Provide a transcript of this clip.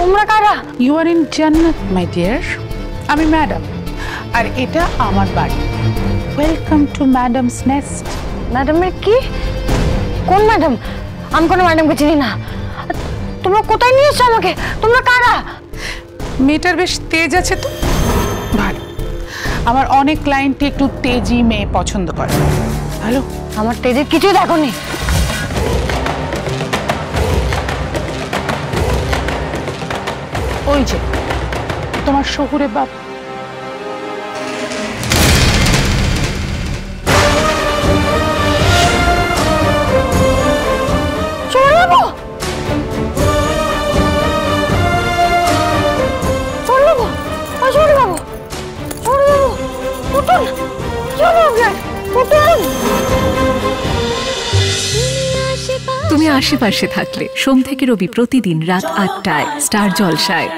তোমরা কারা? You R in জান্নাত মাই ডিয়ার। আমি ম্যাডাম, আর এটা আমার বাড়ি। Welcome to madam's nest. ম্যাডামের কি? কোন ম্যাডাম? আমি কোনো ম্যাডামকে চিনি না। তোমরা কোথায় নিয়ে এসছো আমাকে? তোমরা কারা? মেয়েটার বেশ তেজ আছে তো, ভালো। আমার অনেক ক্লায়েন্ট একটু তেজি মেয়ে পছন্দ করে। ভালো। আমার তেজের কিছুই দেখোনি। ওই যে তোমার শহুরে বাপ। তুমি আশেপাশে থাকলে সোম থেকে রবি প্রতিদিন রাত ৮টায় স্টার জলসায়।